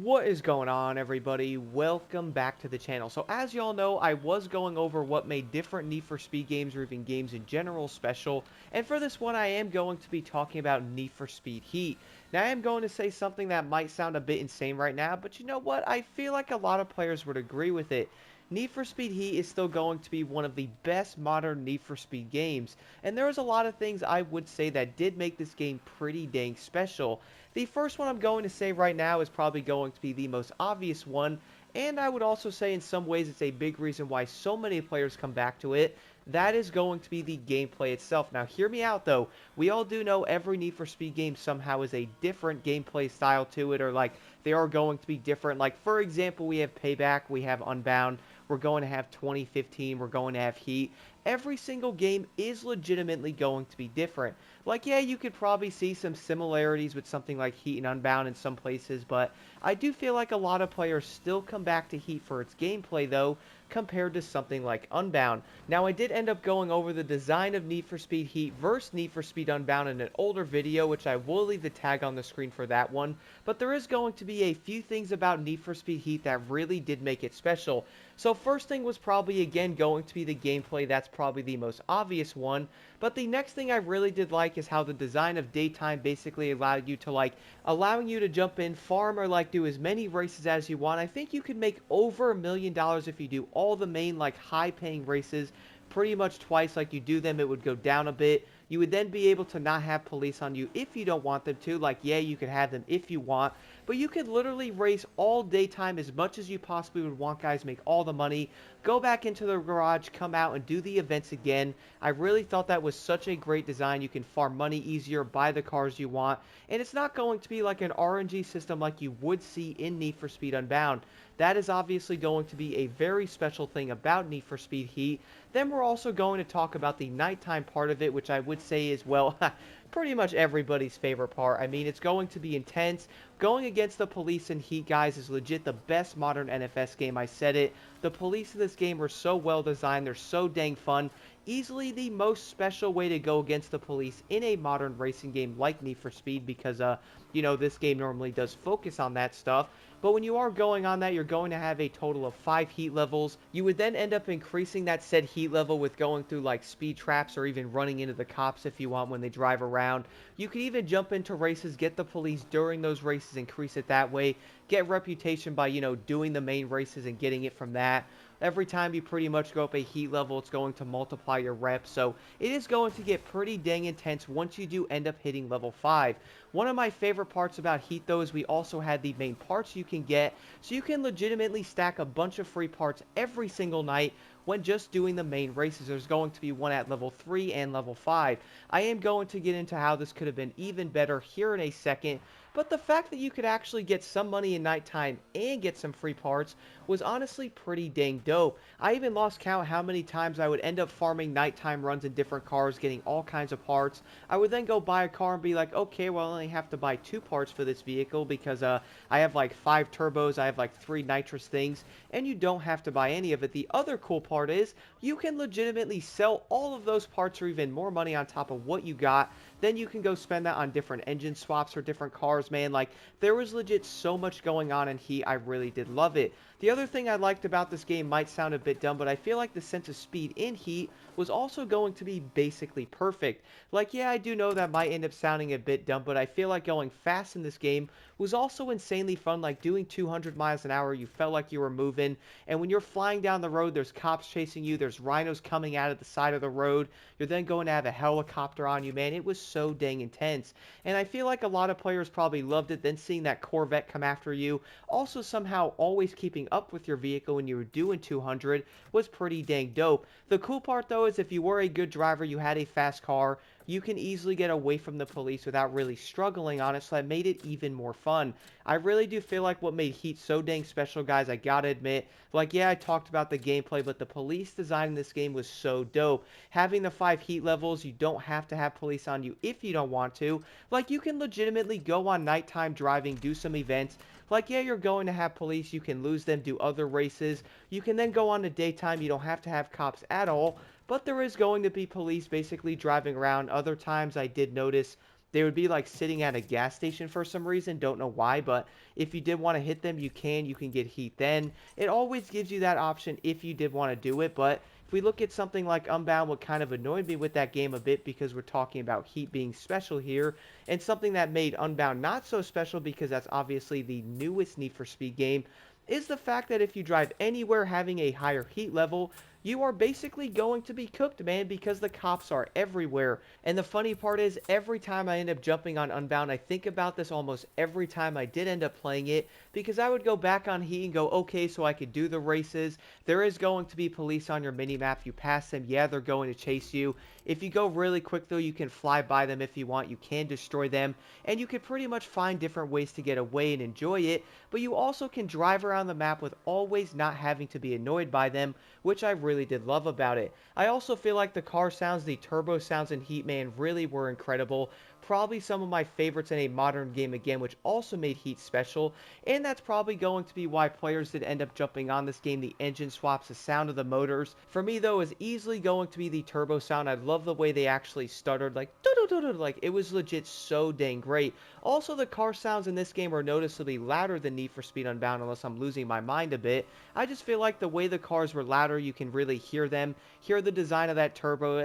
What is going on, everybody? Welcome back to the channel. So as y'all know, I was going over what made different Need for Speed games or even games in general special, and for this one I am going to be talking about Need for Speed Heat. Now I am going to say something that might sound a bit insane right now, but you know what? I feel like a lot of players would agree with it. Need for Speed Heat is still going to be one of the best modern Need for Speed games, and there was a lot of things I would say that did make this game pretty dang special. The first one I'm going to say right now is probably going to be the most obvious one, and I would also say in some ways it's a big reason why so many players come back to it. That is going to be the gameplay itself. Now hear me out though, we all do know every Need for Speed game somehow is a different gameplay style to it, or like they are going to be different. Like for example, we have Payback, we have Unbound, we're going to have 2015, we're going to have Heat. Every single game is legitimately going to be different. Like, yeah, you could probably see some similarities with something like Heat and Unbound in some places, but I do feel like a lot of players still come back to Heat for its gameplay, though, compared to something like Unbound. Now, I did end up going over the design of Need for Speed Heat versus Need for Speed Unbound in an older video, which I will leave the tag on the screen for that one, but there is going to be a few things about Need for Speed Heat that really did make it special. So first thing was probably, again, going to be the gameplay. That's probably the most obvious one. But the next thing I really did like is how the design of daytime basically allowed you to, allowing you to jump in, farm, or, do as many races as you want. I think you could make over $1 million if you do all the main, high-paying races pretty much twice. Like, you do them, it would go down a bit. You would then be able to not have police on you if you don't want them to. Like, yeah, you could have them if you want, but you could literally race all daytime as much as you possibly would want, guys. Make all the money, go back into the garage, come out and do the events again. I really thought that was such a great design. You can farm money easier, buy the cars you want, and it's not going to be like an RNG system like you would see in Need for Speed Unbound. That is obviously going to be a very special thing about Need for Speed Heat. Then we're also going to talk about the nighttime part of it, which I would say is, well, pretty much everybody's favorite part. I mean, it's going to be intense. Going against the police in Heat, guys, is legit the best modern NFS game. I said it. The police in this game are so well designed. They're so dang fun. Easily the most special way to go against the police in a modern racing game like Need for Speed, because, this game normally does focus on that stuff. But when you are going on that, you're going to have a total of 5 heat levels. You would then end up increasing that said heat level with going through speed traps or even running into the cops if you want when they drive around. You could even jump into races, get the police during those races, increase it that way. Get reputation by, doing the main races and getting it from that. Every time you pretty much go up a heat level, it's going to multiply your reps. So it is going to get pretty dang intense once you do end up hitting level 5. One of my favorite parts about Heat, though, is we also had the main parts you can get. So you can legitimately stack a bunch of free parts every single night when just doing the main races. There's going to be one at level 3 and level 5. I am going to get into how this could have been even better here in a second, but the fact that you could actually get some money in nighttime and get some free parts was honestly pretty dang dope. I even lost count how many times I would end up farming nighttime runs in different cars, getting all kinds of parts. I would then go buy a car and be like, okay, well, I only have to buy 2 parts for this vehicle because I have 5 turbos, I have 3 nitrous things, and you don't have to buy any of it. The other cool part is you can legitimately sell all of those parts or even more money on top of what you got. Then you can go spend that on different engine swaps for different cars, man. There was legit so much going on in Heat. I really did love it. The other thing I liked about this game might sound a bit dumb, but I feel like the sense of speed in Heat was also going to be basically perfect. Yeah, I do know that might end up sounding a bit dumb, but I feel like going fast in this game was also insanely fun. Doing 200 miles an hour, you felt like you were moving, and when you're flying down the road, there's cops chasing you, there's rhinos coming out of the side of the road, you're then going to have a helicopter on you, man. It was so dang intense, and I feel like a lot of players probably loved it. Then seeing that Corvette come after you, also somehow always keeping up with your vehicle when you were doing 200 was pretty dang dope. The cool part, though, is if you were a good driver, you had a fast car, you can easily get away from the police without really struggling on it, so that made it even more fun. I really do feel like what made Heat so dang special, guys, I gotta admit, yeah, I talked about the gameplay, but the police design in this game was so dope. Having the 5 heat levels, you don't have to have police on you if you don't want to. You can legitimately go on nighttime driving, do some events. Yeah, you're going to have police, you can lose them, do other races. You can then go on to daytime, you don't have to have cops at all, but there is going to be police basically driving around. Other times I did notice they would be like sitting at a gas station for some reason, don't know why, but if you did want to hit them, you can get heat then. It always gives you that option if you did want to do it, but if we look at something like Unbound, what kind of annoyed me with that game a bit, because we're talking about heat being special here, and something that made Unbound not so special because that's obviously the newest Need for Speed game, is the fact that if you drive anywhere having a higher heat level, you are basically going to be cooked, man, because the cops are everywhere. And the funny part is, every time I end up jumping on Unbound, I think about this almost every time I did end up playing it, because I would go back on Heat and go, okay, so I could do the races. There is going to be police on your minimap. You pass them, yeah, they're going to chase you. If you go really quick, though, you can fly by them if you want. You can destroy them, and you can pretty much find different ways to get away and enjoy it, but you also can drive around the map with always not having to be annoyed by them, which I really did love about it. I also feel like the car sounds, the turbo sounds in Heat, man, really were incredible. Probably some of my favorites in a modern game again, which also made Heat special, and that's probably going to be why players did end up jumping on this game. The engine swaps, the sound of the motors. For me, though, is easily going to be the turbo sound. I love the way they actually stuttered, like, like, it was legit so dang great. Also, the car sounds in this game are noticeably louder than Need for Speed Unbound, unless I'm losing my mind a bit. I just feel like the way the cars were louder, you can really hear them, hear the design of that turbo.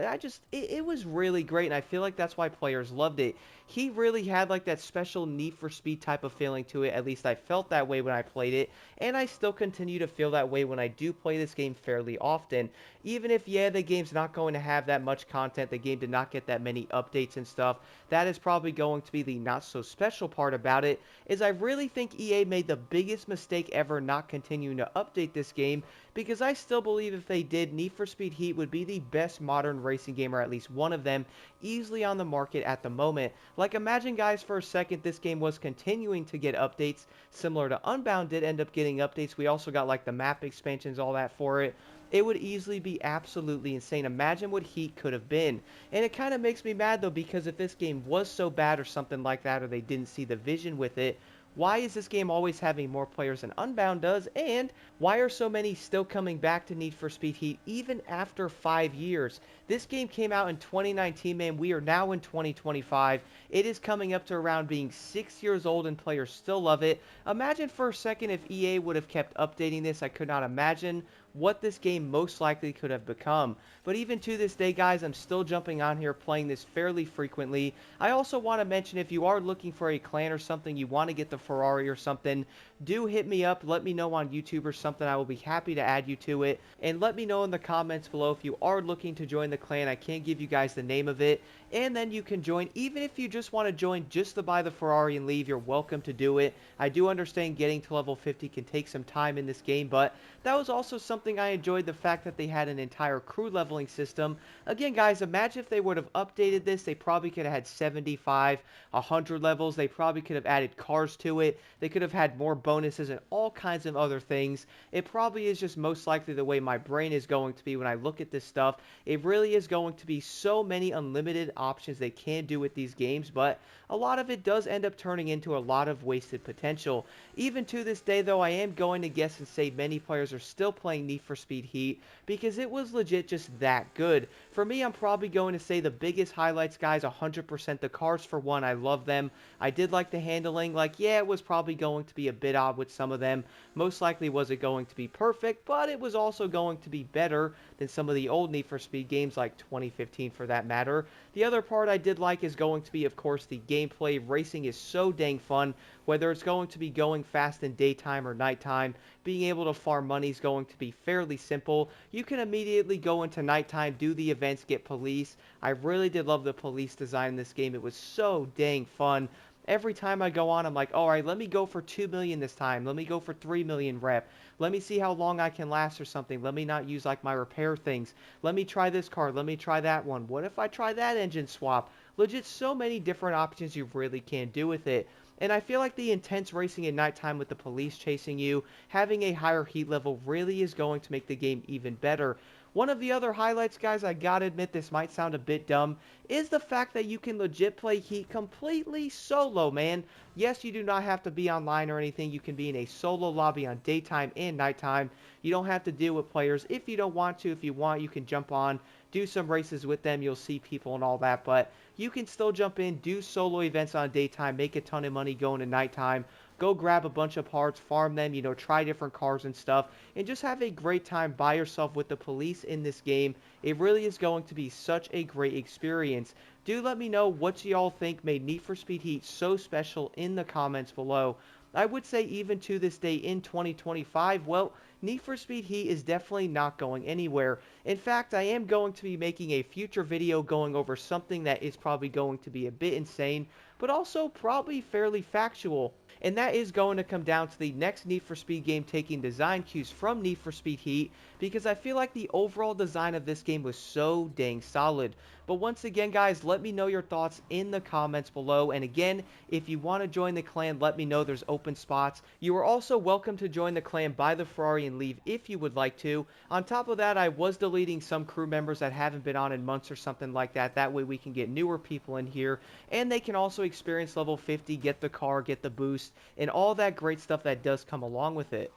It was really great, and I feel like that's why players loved it. He really had like that special Need for Speed type of feeling to it. At least I felt that way when I played it, and I still continue to feel that way when I do play this game fairly often. Even if, yeah, the game's not going to have that much content, the game did not get that many updates and stuff, that is probably going to be the not so special part about it, is I really think EA made the biggest mistake ever not continuing to update this game, because I still believe if they did, Need for Speed Heat would be the best modern racing game, or at least one of them, easily on the market at the moment. Like, imagine, guys, for a second, this game was continuing to get updates, similar to Unbound did end up getting updates. We also got, like, the map expansions, all that for it. It would easily be absolutely insane. Imagine what Heat could have been. And it kind of makes me mad, though, because if this game was so bad or something like that, or they didn't see the vision with it, why is this game always having more players than Unbound does? And why are so many still coming back to Need for Speed Heat even after 5 years? This game came out in 2019, man. We are now in 2025. It is coming up to around being 6 years old, and players still love it. Imagine for a second if EA would have kept updating this. I could not imagine what this game most likely could have become. But even to this day, guys, I'm still jumping on here playing this fairly frequently. I also want to mention, if you are looking for a clan or something, you want to get the Ferrari or something, do hit me up. Let me know on YouTube or something. I will be happy to add you to it. And let me know in the comments below if you are looking to join the clan. I can't give you guys the name of it. And then you can join. Even if you just want to join just to buy the Ferrari and leave, you're welcome to do it. I do understand getting to level 50 can take some time in this game, but that was also something I enjoyed, the fact that they had an entire crew leveling system. Again, guys, imagine if they would have updated this. They probably could have had 75, 100 levels. They probably could have added cars to it. They could have had more bonuses and all kinds of other things. It probably is just most likely the way my brain is going to be when I look at this stuff. It really is going to be so many unlimited options they can do with these games, but a lot of it does end up turning into a lot of wasted potential. Even to this day, though, I am going to guess and say many players are still playing Need for Speed Heat because it was legit just that good. For me, I'm probably going to say the biggest highlights, guys, 100% the cars. For one, I love them. I did like the handling. Like, yeah, it was probably going to be a bit odd with some of them. Most likely was it going to be perfect, but it was also going to be better than some of the old Need for Speed games, like 2015 for that matter. The other part I did like is going to be, of course, the gameplay. Racing is so dang fun, whether it's going to be going fast in daytime or nighttime. Being able to farm money is going to be fairly simple. You can immediately go into nighttime, do the events, get police. I really did love the police design in this game. It was so dang fun. Every time I go on, I'm like, all right, let me go for 2 million this time. Let me go for 3 million rep. Let me see how long I can last or something. Let me not use like my repair things. Let me try this car. Let me try that one. What if I try that engine swap? Legit, so many different options you really can do with it. And I feel like the intense racing at nighttime with the police chasing you, having a higher heat level really is going to make the game even better. One of the other highlights, guys, I gotta admit this might sound a bit dumb, is the fact that you can legit play Heat completely solo, man. Yes, you do not have to be online or anything. You can be in a solo lobby on daytime and nighttime. You don't have to deal with players if you don't want to. If you want, you can jump on, do some races with them, you'll see people and all that, but you can still jump in, do solo events on daytime, make a ton of money going to nighttime, go grab a bunch of parts, farm them, try different cars and stuff, and just have a great time by yourself with the police in this game. It really is going to be such a great experience. Do let me know what y'all think made Need for Speed Heat so special in the comments below. I would say even to this day in 2025, well, Need for Speed Heat is definitely not going anywhere. In fact, I am going to be making a future video going over something that is probably going to be a bit insane, but also probably fairly factual. And that is going to come down to the next Need for Speed game taking design cues from Need for Speed Heat, because I feel like the overall design of this game was so dang solid. But once again, guys, let me know your thoughts in the comments below. And again, if you want to join the clan, let me know. There's open spots. You are also welcome to join the clan, buy the Ferrari, and leave if you would like to. On top of that, I was deleting some crew members that haven't been on in months or something like that. That way we can get newer people in here, and they can also experience level 50, get the car, get the boost, and all that great stuff that does come along with it.